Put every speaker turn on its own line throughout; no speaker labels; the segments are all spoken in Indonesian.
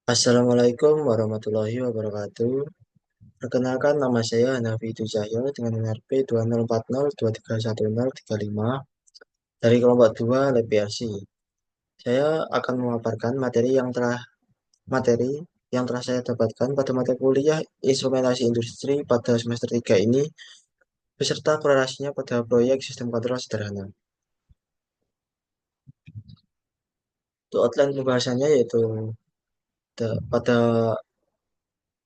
Assalamualaikum warahmatullahi wabarakatuh. Perkenalkan nama saya Hanafi Cahyo dengan NRP 2040231035 dari kelompok 2 Lab PRC. Saya akan memaparkan materi yang telah saya dapatkan pada mata kuliah Instrumentasi Industri pada semester 3 ini beserta korelasinya pada proyek sistem kontrol sederhana. Untuk outline pembahasannya yaitu pada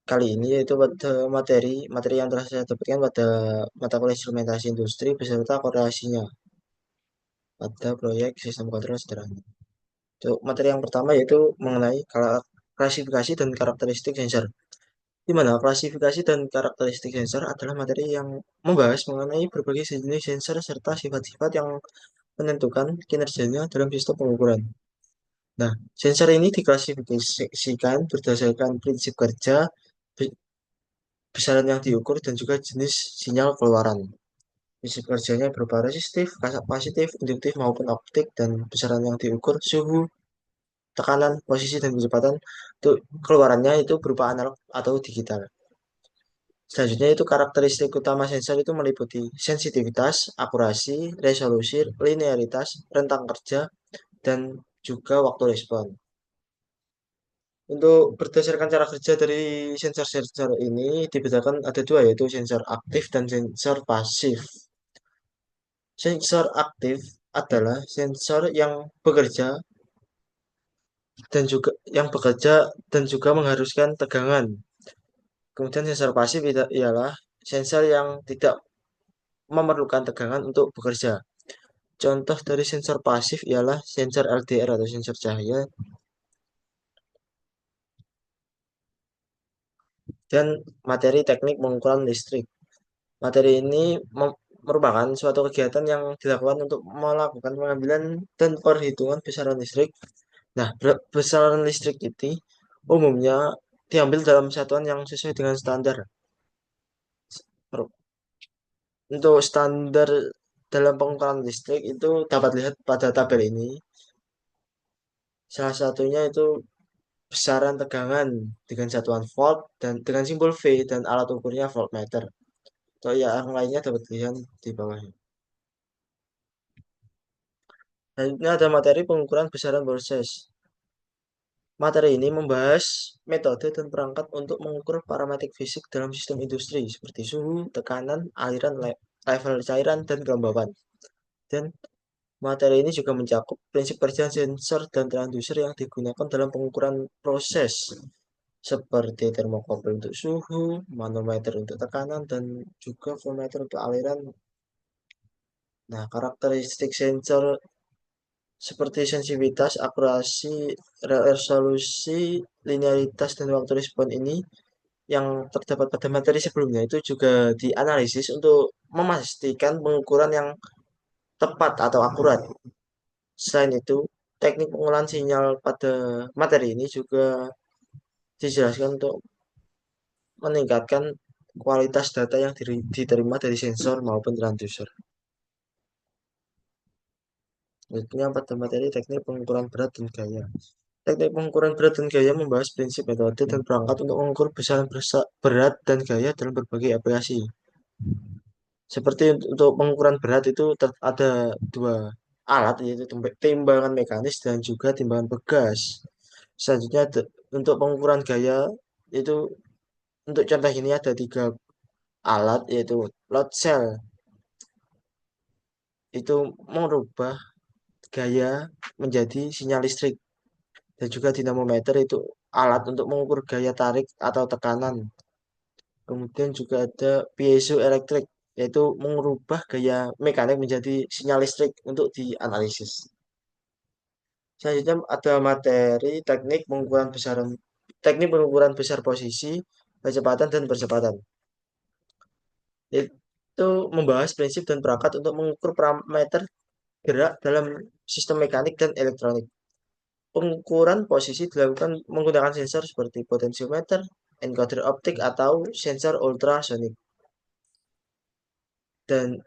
kali ini yaitu pada materi yang telah saya dapatkan pada mata kuliah instrumentasi industri beserta korelasinya pada proyek sistem kontrol sederhana. Untuk materi yang pertama yaitu mengenai klasifikasi dan karakteristik sensor. Di mana klasifikasi dan karakteristik sensor adalah materi yang membahas mengenai berbagai jenis sensor serta sifat-sifat yang menentukan kinerjanya dalam sistem pengukuran. Nah, sensor ini diklasifikasikan berdasarkan prinsip kerja, besaran yang diukur, dan juga jenis sinyal keluaran. Prinsip kerjanya berupa resistif, kapasitif, induktif maupun optik, dan besaran yang diukur suhu, tekanan, posisi, dan kecepatan. Untuk keluarannya itu berupa analog atau digital. Selanjutnya itu karakteristik utama sensor itu meliputi sensitivitas, akurasi, resolusi, linearitas, rentang kerja, dan juga waktu respon. Untuk berdasarkan cara kerja dari sensor-sensor ini dibedakan ada dua yaitu sensor aktif dan sensor pasif. Sensor aktif adalah sensor yang bekerja dan juga mengharuskan tegangan. Kemudian sensor pasif ialah sensor yang tidak memerlukan tegangan untuk bekerja. Contoh dari sensor pasif ialah sensor LDR atau sensor cahaya dan materi teknik pengukuran listrik. Materi ini merupakan suatu kegiatan yang dilakukan untuk melakukan pengambilan dan perhitungan besaran listrik. Nah, besaran listrik itu umumnya diambil dalam satuan yang sesuai dengan standar. Untuk standar dalam pengukuran listrik itu dapat lihat pada tabel ini. Salah satunya itu besaran tegangan dengan satuan volt dan dengan simbol V dan alat ukurnya voltmeter. Atau ya yang lainnya dapat dilihat di bawahnya. Selanjutnya ada materi pengukuran besaran proses. Materi ini membahas metode dan perangkat untuk mengukur parametrik fisik dalam sistem industri seperti suhu, tekanan, aliran, level cairan, dan kelembapan. Dan materi ini juga mencakup prinsip kerja sensor dan transducer yang digunakan dalam pengukuran proses seperti termokouple untuk suhu, manometer untuk tekanan, dan juga voltmeter untuk aliran. Nah, karakteristik sensor seperti sensitivitas, akurasi, resolusi, linearitas, dan waktu respon ini yang terdapat pada materi sebelumnya itu juga dianalisis untuk memastikan pengukuran yang tepat atau akurat. Selain itu, teknik pengolahan sinyal pada materi ini juga dijelaskan untuk meningkatkan kualitas data yang diterima dari sensor maupun transducer. Selanjutnya pada materi teknik pengukuran berat dan gaya. Teknik pengukuran berat dan gaya membahas prinsip, metode, dan perangkat untuk mengukur besaran berat dan gaya dalam berbagai aplikasi. Seperti untuk pengukuran berat itu ada dua alat yaitu timbangan mekanis dan juga timbangan pegas. Selanjutnya untuk pengukuran gaya itu untuk contoh ini ada tiga alat yaitu load cell itu merubah gaya menjadi sinyal listrik dan juga dinamometer itu alat untuk mengukur gaya tarik atau tekanan. Kemudian juga ada piezoelektrik yaitu mengubah gaya mekanik menjadi sinyal listrik untuk dianalisis. Selanjutnya ada materi teknik pengukuran besar posisi, kecepatan dan percepatan. Itu membahas prinsip dan perangkat untuk mengukur parameter gerak dalam sistem mekanik dan elektronik. Pengukuran posisi dilakukan menggunakan sensor seperti potensiometer, encoder optik, atau sensor ultrasonik. Dan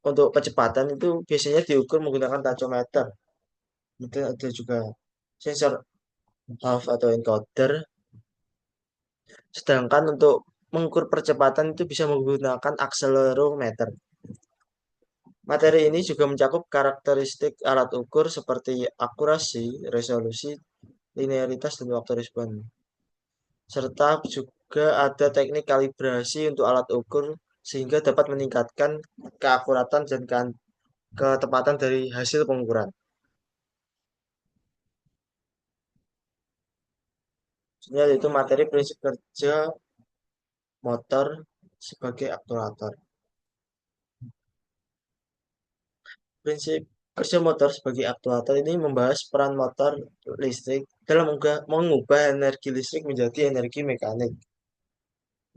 untuk kecepatan itu biasanya diukur menggunakan tachometer. Kemudian ada juga sensor half atau encoder. Sedangkan untuk mengukur percepatan itu bisa menggunakan akselerometer. Materi ini juga mencakup karakteristik alat ukur seperti akurasi, resolusi, linearitas, dan waktu respon. Serta juga ada teknik kalibrasi untuk alat ukur sehingga dapat meningkatkan keakuratan dan ketepatan dari hasil pengukuran. Sebenarnya itu materi prinsip kerja motor sebagai aktuator. Prinsip kerja motor sebagai aktuator ini membahas peran motor listrik dalam mengubah energi listrik menjadi energi mekanik.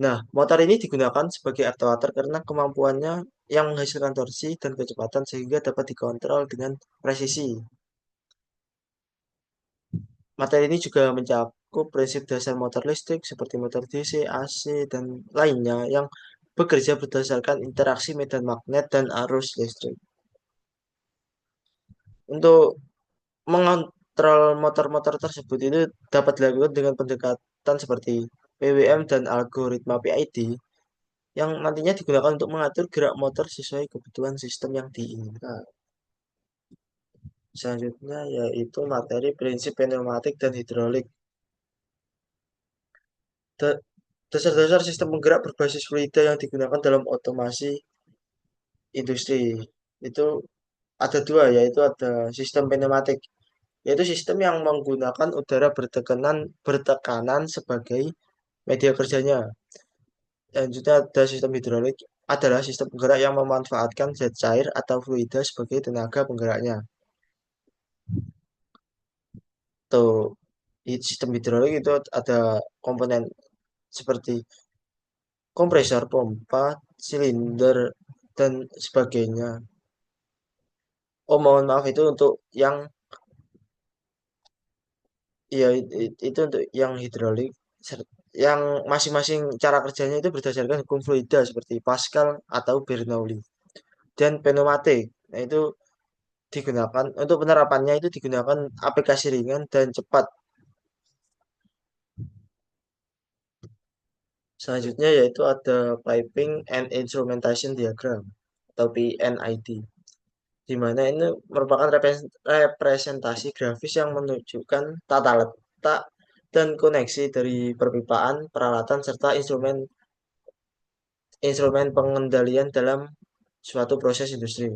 Nah, motor ini digunakan sebagai aktuator karena kemampuannya yang menghasilkan torsi dan kecepatan sehingga dapat dikontrol dengan presisi. Materi ini juga mencakup prinsip dasar motor listrik seperti motor DC, AC, dan lainnya yang bekerja berdasarkan interaksi medan magnet dan arus listrik. Untuk mengontrol motor-motor tersebut itu dapat dilakukan dengan pendekatan seperti PWM dan algoritma PID yang nantinya digunakan untuk mengatur gerak motor sesuai kebutuhan sistem yang diinginkan. Selanjutnya yaitu materi prinsip pneumatik dan hidrolik. Da- Dasar-dasar sistem penggerak berbasis fluida yang digunakan dalam otomasi industri itu ada dua, yaitu ada sistem pneumatik, yaitu sistem yang menggunakan udara bertekanan sebagai media kerjanya. Selanjutnya ada sistem hidrolik, adalah sistem penggerak yang memanfaatkan zat cair atau fluida sebagai tenaga penggeraknya. Tuh, sistem hidrolik itu ada komponen seperti kompresor, pompa, silinder, dan sebagainya. Oh, mohon maaf itu untuk yang ya itu untuk yang hidrolik. Yang masing-masing cara kerjanya itu berdasarkan hukum fluida seperti Pascal atau Bernoulli. Dan pneumatik. Nah, itu digunakan untuk penerapannya itu digunakan aplikasi ringan dan cepat. Selanjutnya yaitu ada Piping and Instrumentation Diagram atau PNID, di mana ini merupakan representasi grafis yang menunjukkan tata letak dan koneksi dari perpipaan, peralatan, serta instrumen instrumen pengendalian dalam suatu proses industri.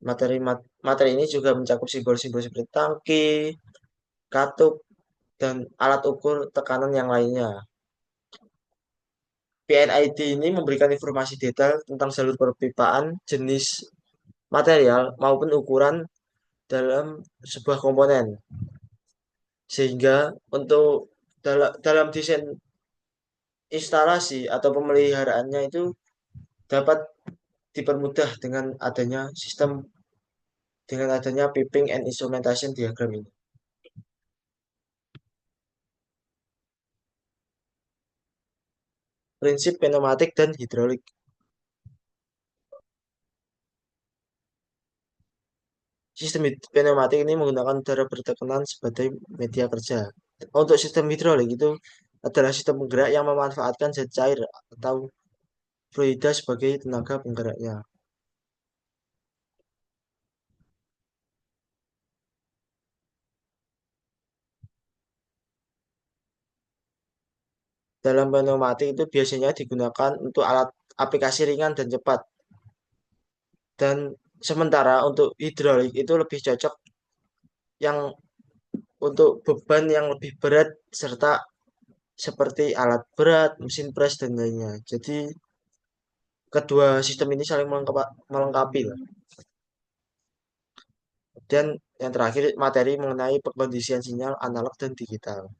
Materi ini juga mencakup simbol-simbol seperti tangki, katup, dan alat ukur tekanan yang lainnya. PNID ini memberikan informasi detail tentang jalur perpipaan, jenis material, maupun ukuran dalam sebuah komponen. Sehingga untuk dalam desain instalasi atau pemeliharaannya itu dapat dipermudah dengan adanya piping and instrumentation diagram ini. Prinsip pneumatik dan hidrolik. Sistem pneumatik ini menggunakan udara bertekanan sebagai media kerja. Untuk sistem hidrolik itu adalah sistem penggerak yang memanfaatkan zat cair atau fluida sebagai tenaga penggeraknya. Dalam pneumatik itu biasanya digunakan untuk alat aplikasi ringan dan cepat. Dan sementara untuk hidrolik itu lebih cocok yang untuk beban yang lebih berat serta seperti alat berat, mesin pres dan lainnya. Jadi kedua sistem ini saling melengkapi lah. Dan yang terakhir materi mengenai pengkondisian sinyal analog dan digital.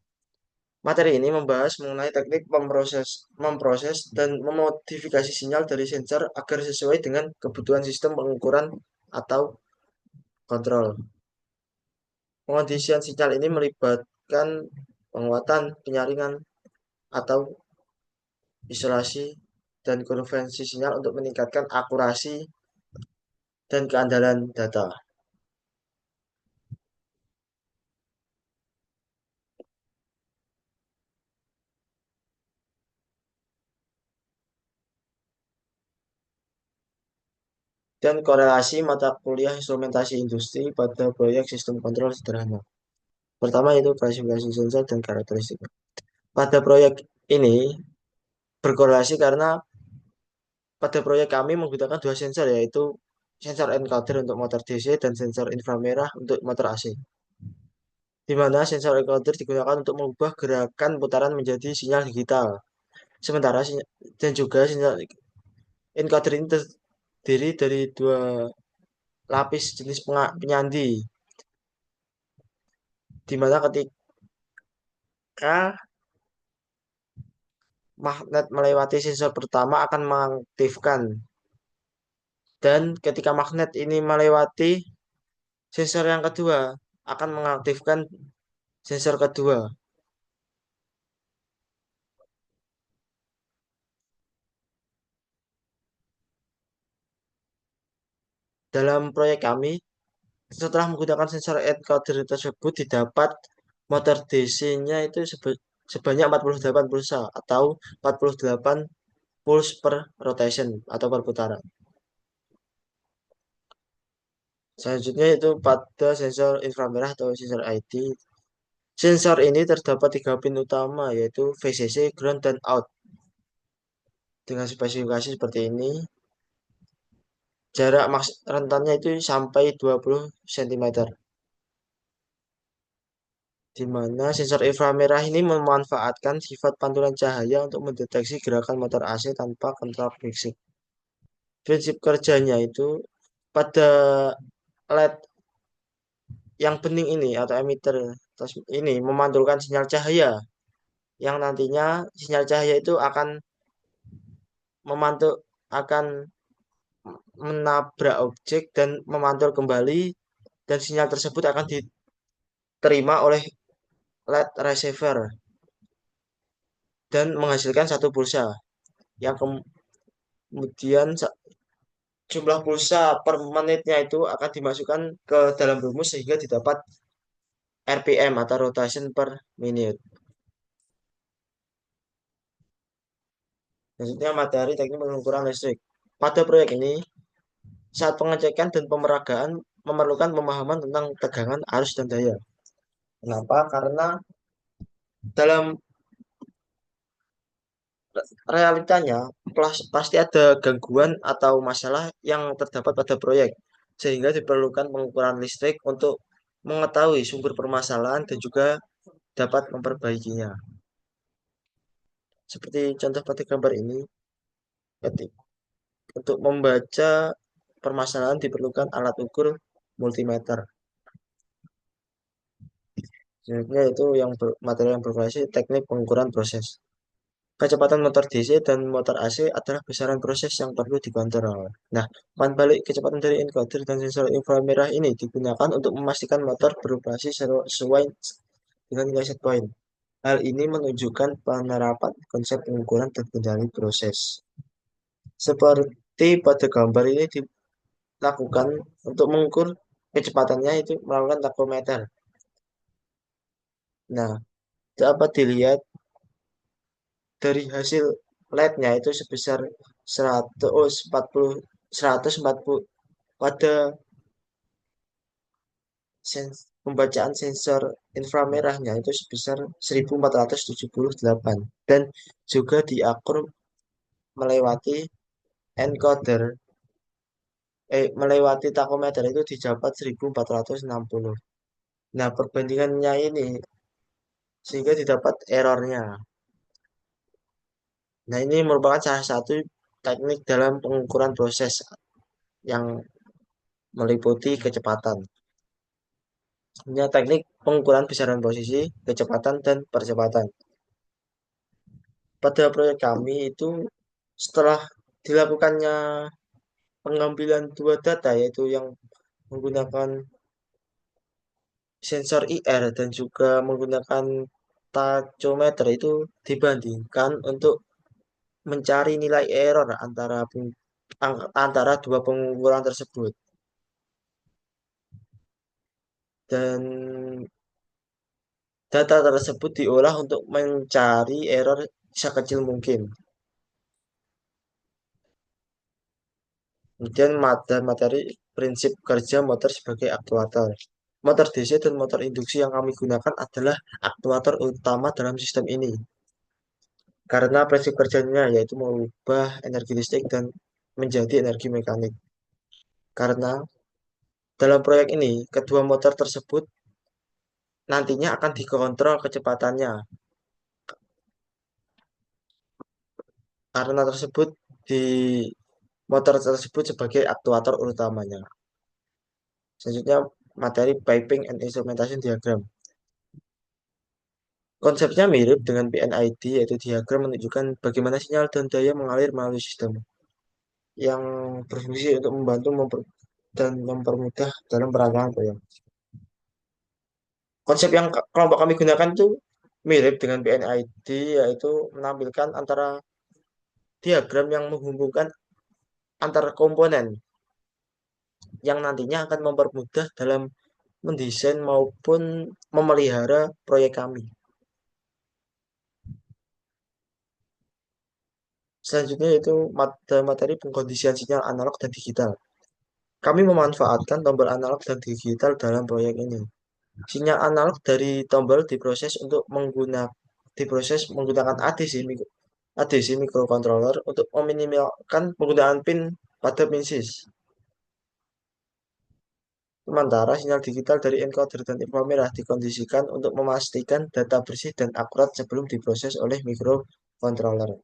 Materi ini membahas mengenai teknik memproses dan memodifikasi sinyal dari sensor agar sesuai dengan kebutuhan sistem pengukuran atau kontrol. Pengondisian sinyal ini melibatkan penguatan, penyaringan, atau isolasi dan konversi sinyal untuk meningkatkan akurasi dan keandalan data. dan korelasi mata kuliah instrumentasi industri pada proyek sistem kontrol sederhana. Pertama itu klasifikasi sensor dan karakteristik. Pada proyek ini berkorelasi karena pada proyek kami menggunakan dua sensor yaitu sensor encoder untuk motor DC dan sensor inframerah untuk motor AC. Di mana sensor encoder digunakan untuk mengubah gerakan putaran menjadi sinyal digital. Sementara dan juga sinyal encoder ini terdiri dari dua lapis jenis penyandi, di mana ketika magnet melewati sensor pertama akan mengaktifkan dan ketika magnet ini melewati sensor yang kedua akan mengaktifkan sensor kedua. Dalam proyek kami, setelah menggunakan sensor encoder tersebut didapat motor DC-nya itu sebanyak 48 pulsa atau 48 pulse per rotation atau per putaran. Selanjutnya itu pada sensor inframerah atau sensor ID. Sensor ini terdapat tiga pin utama yaitu VCC, ground, dan out. Dengan spesifikasi seperti ini, jarak maks rentannya itu sampai 20 cm. Di mana sensor inframerah ini memanfaatkan sifat pantulan cahaya untuk mendeteksi gerakan motor AC tanpa kontrol fisik. Prinsip kerjanya itu pada LED yang bening ini atau emitter ini memantulkan sinyal cahaya yang nantinya sinyal cahaya itu akan memantul akan menabrak objek dan memantul kembali dan sinyal tersebut akan diterima oleh LED receiver dan menghasilkan satu pulsa yang kemudian jumlah pulsa per menitnya itu akan dimasukkan ke dalam rumus sehingga didapat RPM atau rotation per minute. Maksudnya materi teknik pengukuran listrik. Pada proyek ini, saat pengecekan dan pemeragaan memerlukan pemahaman tentang tegangan, arus, dan daya. Kenapa? Karena dalam realitanya pasti ada gangguan atau masalah yang terdapat pada proyek, sehingga diperlukan pengukuran listrik untuk mengetahui sumber permasalahan dan juga dapat memperbaikinya. Seperti contoh pada gambar ini, untuk membaca permasalahan diperlukan alat ukur multimeter. Selanjutnya itu yang materi yang bervariasi teknik pengukuran proses. Kecepatan motor DC dan motor AC adalah besaran proses yang perlu dikontrol. Nah, umpan balik kecepatan dari encoder dan sensor inframerah ini digunakan untuk memastikan motor beroperasi sesuai dengan nilai set point. Hal ini menunjukkan penerapan konsep pengukuran dan kendali proses. Seperti pada gambar ini dilakukan untuk mengukur kecepatannya itu melakukan tachometer. Nah, dapat dilihat dari hasil LED-nya itu sebesar 140 pada pembacaan sensor inframerahnya itu sebesar 1478 dan juga diakur melewati encoder melewati tachometer itu didapat 1460. Nah, perbandingannya ini sehingga didapat errornya. Nah, ini merupakan salah satu teknik dalam pengukuran proses yang meliputi kecepatan. Punya teknik pengukuran besaran posisi, kecepatan, dan percepatan. Pada proyek kami itu setelah dilakukannya pengambilan dua data yaitu yang menggunakan sensor IR dan juga menggunakan tachometer itu dibandingkan untuk mencari nilai error antara dua pengukuran tersebut. Dan data tersebut diolah untuk mencari error sekecil mungkin. Kemudian materi prinsip kerja motor sebagai aktuator. Motor DC dan motor induksi yang kami gunakan adalah aktuator utama dalam sistem ini. Karena prinsip kerjanya yaitu mengubah energi listrik dan menjadi energi mekanik. Karena dalam proyek ini, kedua motor tersebut nantinya akan dikontrol kecepatannya. Karena tersebut di motor tersebut sebagai aktuator utamanya. Selanjutnya materi piping and instrumentation diagram. Konsepnya mirip dengan PNID, yaitu diagram menunjukkan bagaimana sinyal dan daya mengalir melalui sistem yang berfungsi untuk membantu dan mempermudah dalam perancangan proyek. Konsep yang kelompok kami gunakan itu mirip dengan PNID, yaitu menampilkan antara diagram yang menghubungkan antar komponen yang nantinya akan mempermudah dalam mendesain maupun memelihara proyek kami. Selanjutnya yaitu materi pengkondisian sinyal analog dan digital. Kami memanfaatkan tombol analog dan digital dalam proyek ini. Sinyal analog dari tombol diproses menggunakan ADC microcontroller untuk meminimalkan penggunaan pin pada pin sys. Sementara sinyal digital dari encoder dan inframerah dikondisikan untuk memastikan data bersih dan akurat sebelum diproses oleh microcontroller.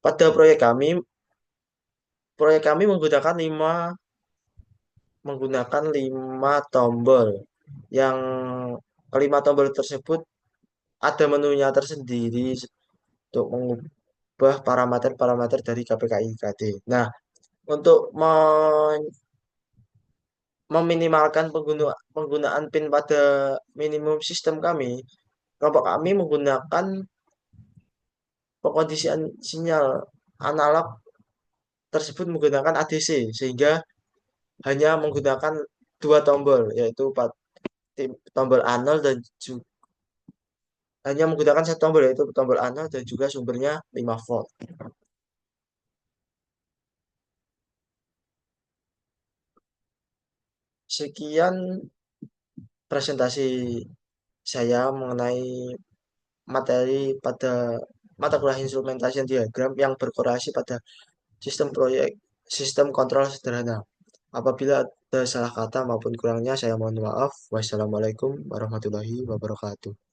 Pada proyek kami menggunakan 5 tombol. Yang kelima tombol tersebut ada menunya tersendiri untuk mengubah parameter-parameter dari KPKI-KD. Nah, untuk meminimalkan penggunaan pin pada minimum sistem kami, kelompok kami menggunakan pengkondisian sinyal analog tersebut menggunakan ADC sehingga hanya menggunakan 2 tombol yaitu tombol anal dan hanya menggunakan 1 tombol yaitu tombol anal dan juga sumbernya 5 volt. Sekian presentasi saya mengenai materi pada mata kuliah instrumentation diagram yang berkorelasi pada sistem kontrol sederhana. Apabila ada salah kata maupun kurangnya, saya mohon maaf. Wassalamualaikum warahmatullahi wabarakatuh.